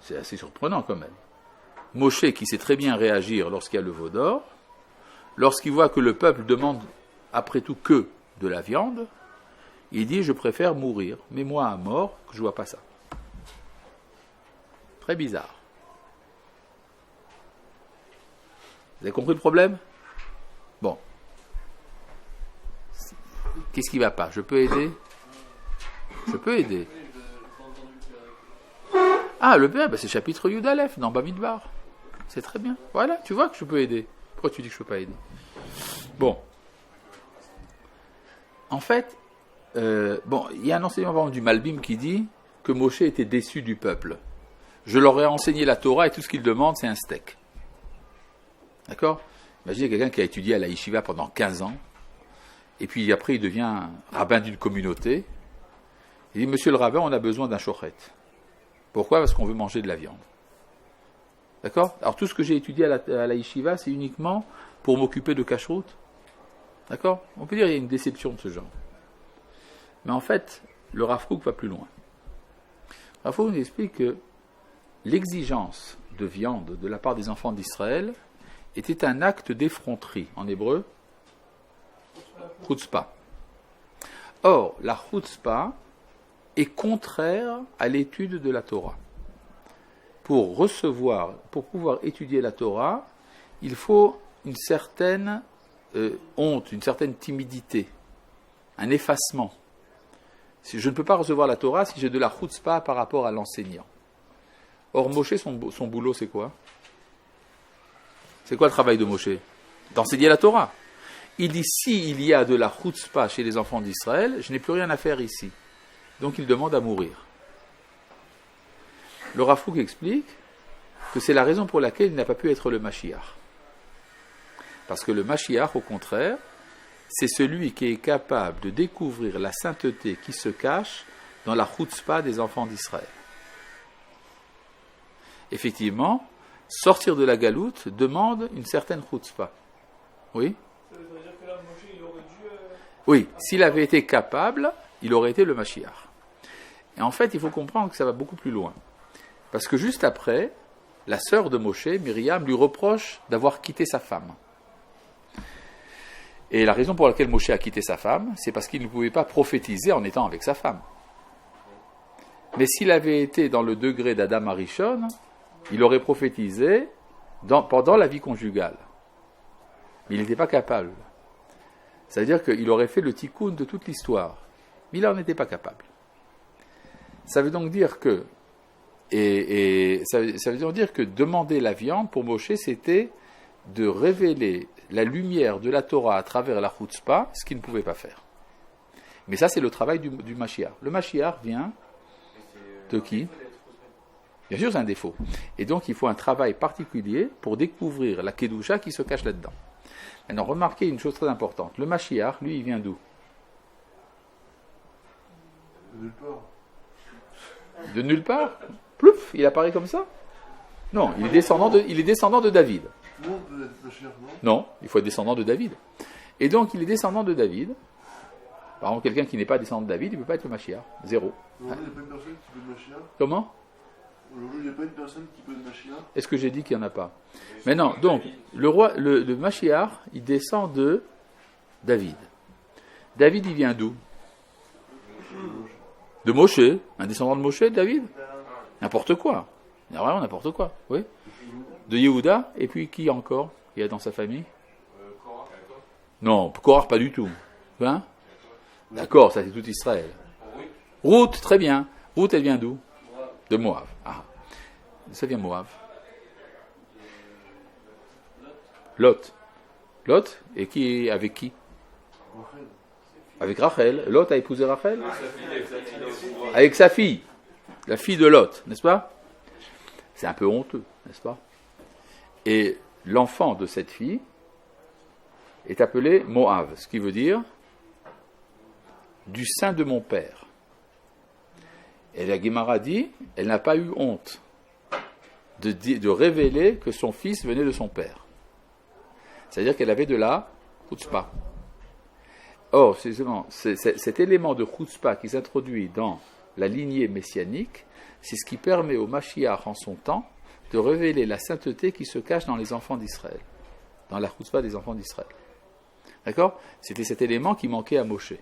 C'est assez surprenant quand même. Moshe qui sait très bien réagir lorsqu'il y a le veau d'or, lorsqu'il voit que le peuple demande après tout que de la viande, il dit je préfère mourir, mets-moi à mort que je ne vois pas ça. Très bizarre. Vous avez compris le problème? Bon. Qu'est-ce qui ne va pas? Je peux aider? Je peux aider. Ah, le père, c'est chapitre Yud Aleph, dans Bamidbar. C'est très bien. Voilà, tu vois que je peux aider. Pourquoi tu dis que je ne peux pas aider? Bon. En fait, il y a un enseignement du Malbim qui dit que Moshe était déçu du peuple. Je leur ai enseigné la Torah et tout ce qu'ils demandent, c'est un steak. D'accord? Imaginez quelqu'un qui a étudié à la Yeshiva pendant 15 ans, et puis après il devient rabbin d'une communauté. Il dit, monsieur le rabbin, on a besoin d'un shochet. Pourquoi? Parce qu'on veut manger de la viande. D'accord? Alors tout ce que j'ai étudié à la Yeshiva, c'est uniquement pour m'occuper de kashrut. D'accord? On peut dire qu'il y a une déception de ce genre. Mais en fait, le Rav Kook va plus loin. Rav Kook nous explique que l'exigence de viande de la part des enfants d'Israël était un acte d'effronterie. En hébreu, chutzpah. Or, la chutzpah est contraire à l'étude de la Torah. Pour pouvoir étudier la Torah, il faut une certaine honte, une certaine timidité, un effacement. Je ne peux pas recevoir la Torah si j'ai de la chutzpah par rapport à l'enseignant. Or, Moshe, son boulot, c'est quoi? C'est quoi le travail de Moshe? D'enseigner la Torah. Il dit, s'il y a de la chutzpah chez les enfants d'Israël, je n'ai plus rien à faire ici. Donc il demande à mourir. Le Rav Kook explique que c'est la raison pour laquelle il n'a pas pu être le Mashiach. Parce que le Mashiach, au contraire, c'est celui qui est capable de découvrir la sainteté qui se cache dans la chutzpah des enfants d'Israël. Effectivement, sortir de la galoute demande une certaine chutzpah. Oui? Ça veut dire que là, Moshe, il aurait dû... Oui, s'il avait été capable, il aurait été le Mashiach. Et en fait, il faut comprendre que ça va beaucoup plus loin. Parce que juste après, la sœur de Moshe, Myriam, lui reproche d'avoir quitté sa femme. Et la raison pour laquelle Moshe a quitté sa femme, c'est parce qu'il ne pouvait pas prophétiser en étant avec sa femme. Mais s'il avait été dans le degré d'Adam Arishon, il aurait prophétisé pendant la vie conjugale. Mais il n'était pas capable. Ça veut dire qu'il aurait fait le tikkun de toute l'histoire. Mais il n'en était pas capable. Ça veut donc dire que, ça veut donc dire que demander la viande pour Moshe, c'était de révéler la lumière de la Torah à travers la chutzpah, ce qu'il ne pouvait pas faire. Mais ça, c'est le travail du Mashiach. Le Mashiach vient de qui? Bien sûr, c'est un défaut. Et donc, il faut un travail particulier pour découvrir la Kedusha qui se cache là-dedans. Maintenant, remarquez une chose très importante. Le Mashiach, lui, il vient d'où? De nulle part. De nulle part? Plouf, il apparaît comme ça? Non, il est descendant de David. Non, peut-être Mashiach, non? Non, il faut être descendant de David. Et donc, il est descendant de David. Par exemple, quelqu'un qui n'est pas descendant de David, il ne peut pas être le Mashiach. Zéro. Aujourd'hui, il n'y a pas une personne qui peut être Mashiach. Comment? Aujourd'hui, il n'y a pas une personne qui peut être Mashiach. Est-ce que j'ai dit qu'il n'y en a pas? Maintenant, donc, le Mashiach, il descend de David. David, il vient d'où? De Moshe. Un descendant de Moshe, David? N'importe quoi. Il y a vraiment n'importe quoi. Oui. De Yehuda. Et puis, qui encore il y a dans sa famille? Non, Korach, pas du tout. Hein? D'accord, ça c'est tout Israël. Ruth, très bien. Ruth, elle vient d'où? De Moab. Ah, ça vient Moab. Lot. Lot, et qui avec qui? Avec Rachel. Lot a épousé Rachel? Avec sa fille. La fille de Lot, n'est-ce pas? C'est un peu honteux, n'est-ce pas? Et l'enfant de cette fille est appelé Moab, ce qui veut dire du sein de mon père. Et la Guémara dit, elle n'a pas eu honte de révéler que son fils venait de son père. C'est-à-dire qu'elle avait de la chutzpah. Or, cet élément de chutzpah qui s'introduit dans la lignée messianique, c'est ce qui permet au Mashiach en son temps de révéler la sainteté qui se cache dans les enfants d'Israël, dans la chutzpah des enfants d'Israël. D'accord ? C'était cet élément qui manquait à Moshe.